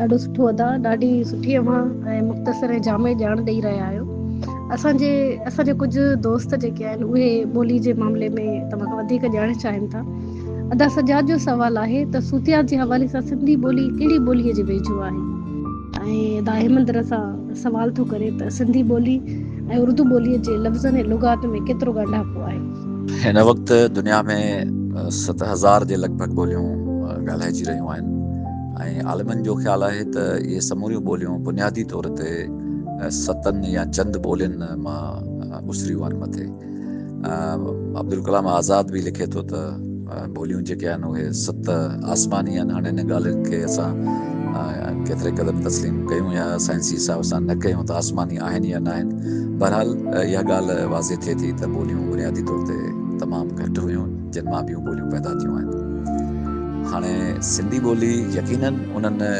ॾाढो सुठो अदा, ॾाढी सुठी अवां ऐं मुख़्तसर ऐं जामे ॼाण ॾेई रहिया आहियो। असांजे कुझु दोस्त जेके आहिनि उहे ॿोली जे मामले में तव्हां खां वधीक ॼाणणु चाहिनि था। अदा सजाद जो सवाल आहे त सूतियात जे हवाले सां सिंधी ॿोली कहिड़ी ॿोलीअ जे वेझो आहे? ऐं अदा अहमद सां सवाल थो करे त सिंधी ॿोली ऐं उर्दू ॿोलीअ जे लफ़्ज़नि ऐं लुगात में केतिरो ॻंढापो आहे? हिन वक़्तु दुनिया में 7,000 जे लॻभॻि ॿोलियूं ॻाल्हाइजी रहियूं आहिनि ऐं आलिमनि जो ख़्यालु आहे त इहे समूरियूं ॿोलियूं बुनियादी तौर ते 7 या चंद ॿोलियुनि मां उसरियूं आहिनि मथे। अब्दुल कलाम आज़ाद बि लिखे थो त ॿोलियूं जेके आहिनि उहे 7 आसमानी आहिनि। हाणे हिन ॻाल्हि खे असां केतिरे क़दुरु तस्लीम कयूं या साइंसी हिसाब सां न कयूं त आसमानी आहिनि या न आहिनि, बहरहाल इहा ॻाल्हि वाज़े थिए थी त ॿोलियूं बुनियादी तौर ते तमामु घटि हुयूं जिन मां ॿियूं ॿोलियूं पैदा थियूं आहिनि। हाणे सिंधी ॿोली यकीनन उन्हनि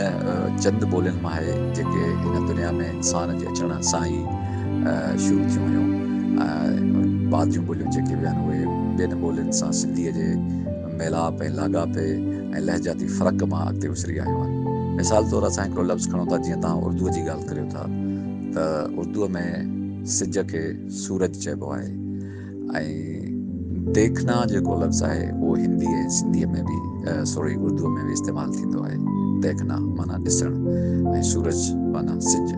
चंद ॿोलियुनि मां आहे जेके हिन दुनिया में इंसान जे अचण सां ई शुरू थियूं हुयूं। बाद जूं ॿोलियूं जेके बि आहिनि उहे ॿियनि ॿोलियुनि सां सिंधीअ जे मेलाप ऐं लाॻापे ऐं लहजाती फ़र्क़ मां अॻिते उसरी आयूं आहिनि। मिसाल तौरु असां हिकिड़ो लफ़्ज़ु खणूं था, जीअं तव्हां उर्दूअ जी ॻाल्हि करियो था त उर्दूअ में सिज खे सूरज चइबो आहे ऐं देखना जेको लफ़्ज़ु आहे उहो हिंदी ऐं सिंधीअ में बि उर्दूअ में बि इस्तेमालु थींदो आहे। देखना माना ॾिसणु ऐं सूरज माना सिज।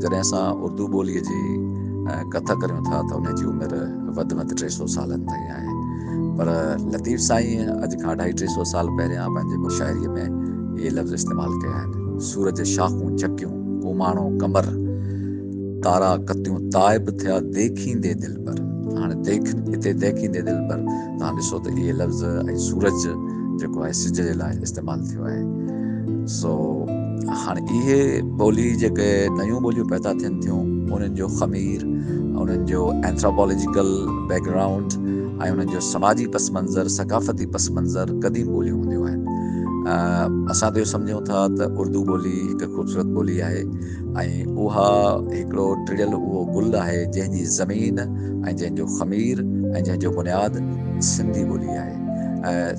जॾहिं असां उर्दू ॿोलीअ जी कथा करियूं था त उनजी उमिरि वधि में वधि 300 सालनि ताईं आहे, पर लतीफ़ साईं अॼु खां 250-300 साल पहिरियां पंहिंजे मुशाइरीअ में इहे लफ़्ज़ इस्तेमालु कया आहिनि। सूरज शाखूं चकियूं कुमाणो कमर तारा कतियूं ताइब थिया देखींदे दिल पर। हाणे हिते देखींदे दिल पर तव्हां ॾिसो त इहे लफ़्ज़ ऐं सूरज जेको आहे सिज जे लाइ इस्तेमालु थियो आहे। सो हाणे इहे ॿोली जेके नयूं ॿोलियूं पैदा थियनि थियूं उन्हनि जो ख़मीर, उन्हनि जो एंथ्रोपोलॉजिकल बैकग्राउंड ऐं उन्हनि जो समाजी पस मंज़र, सक़ाफ़ती पस मंज़र क़दीम ॿोलियूं हूंदियूं आहिनि। असां त इहो सम्झूं था त उर्दू ॿोली हिकु ख़ूबसूरत ॿोली आहे ऐं उहा हिकिड़ो टिड़ियल उहो गुल आहे जंहिंजी ज़मीन ऐं जंहिंजो ख़मीर ऐं जंहिंजो बुनियादु सिंधी ॿोली आहे।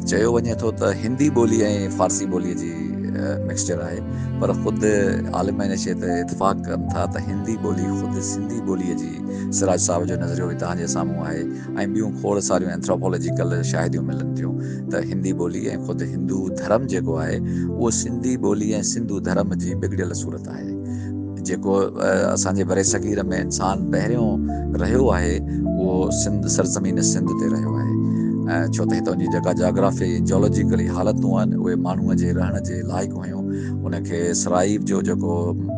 चयो वञे थो त हिंदी ॿोली ऐं फ़ारसी ॿोलीअ जी मिक्सचर आहे, पर ख़ुदि आलिम इन शइ ते इतफ़ाक़ कनि था त हिंदी ॿोली ख़ुदि सिंधी ॿोलीअ जी सिराज साहिब जो नज़रियो बि तव्हांजे साम्हूं आहे ऐं ॿियूं खोड़ सारियूं एंथ्रोपोलॉजिकल शाहिदियूं मिलनि थियूं त हिंदी ॿोली ऐं ख़ुदि हिंदू धर्म जेको आहे उहो सिंधी ॿोली ऐं सिंधू धर्म जी बिगड़ियल सूरत आहे। जेको असांजे बरे सग़ीर में इंसानु पहिरियों रहियो आहे उहो सरज़मीन सिंध ते रहियो आहे। छो त हितां जी जेका जाग्राफी जियोलॉजिकली हालतूं आहिनि उहे माण्हूअ जे रहण जे लाइक़ु हुयूं, उनखे सराइब जो जेको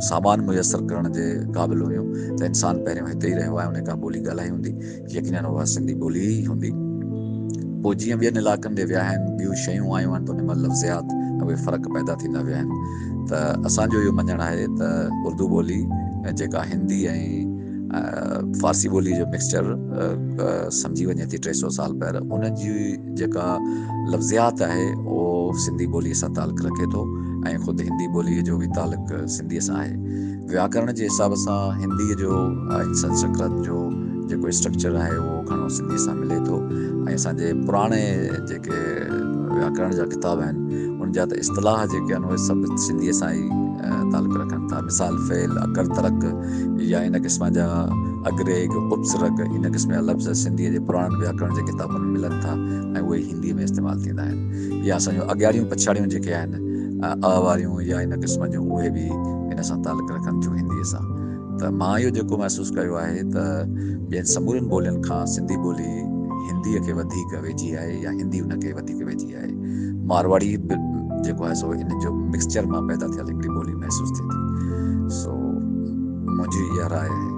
सामान मुयसरु करण जे क़ाबिल हुयूं त इंसानु पहिरियों हिते ई रहियो आहे, उन खां ॿोली ॻाल्हाई हूंदी, यकीनन उहा सिंधी ॿोली ई हूंदी। पोइ जीअं ॿियनि इलाइक़नि ते विया आहिनि, ॿियूं शयूं आयूं आहिनि त उन में लफ़्ज़ियात उहे फ़र्क़ु पैदा थींदा विया आहिनि। त असांजो इहो मञणु आहे त उर्दू ॿोली जेका हिंदी ऐं फ़ारसी ॿोली जो मिक्सचर सम्झी वञे थी 300 साल पहिरियों, उनजी जेका लफ़्ज़ियात आहे उहो सिंधी ॿोलीअ सां तालुक़ु रखे थो ऐं ख़ुदि हिंदी ॿोलीअ जो बि तालुक़ु सिंधीअ सां आहे। व्याकरण जे हिसाब सां हिंदीअ जो ऐं संस्कृत जो जेको स्ट्रक्चर आहे उहो घणो सिंधीअ सां मिले थो ऐं असांजे पुराणे जेके व्याकरण जा किताब आहिनि उन जा त इस्तिलाह जेके आहिनि उहे सभु सिंधीअ सां ई तालुक़ु रखनि था। मिसाल फ़ेल अकर तरक या इन क़िस्म जा अग्रेग उपसरग इन क़िस्म जा लफ़्ज़ सिंधीअ जे पुराणनि व्याकरण जे किताबनि में मिलनि था ऐं उहे हिंदीअ में इस्तेमालु थींदा आहिनि। या असांजो अॻियाड़ियूं पछाड़ियूं जेके आहिनि वारियूं या इन क़िस्म जूं उहे बि इन सां तालुक़ु रखनि थियूं हिंदीअ सां। त मां इहो जेको महसूसु कयो आहे त ॿियनि समूरियुनि ॿोलियुनि खां सिंधी ॿोली हिंदीअ खे वधीक वेझी आहे या हिंदी उनखे वधीक वेझी आहे। मारवाड़ी जेको आहे सो इन जो मिक्सचर मां पैदा थियल हिकिड़ी ॿोली महसूसु थिए थी। सो मुंहिंजी इहा राय आहे।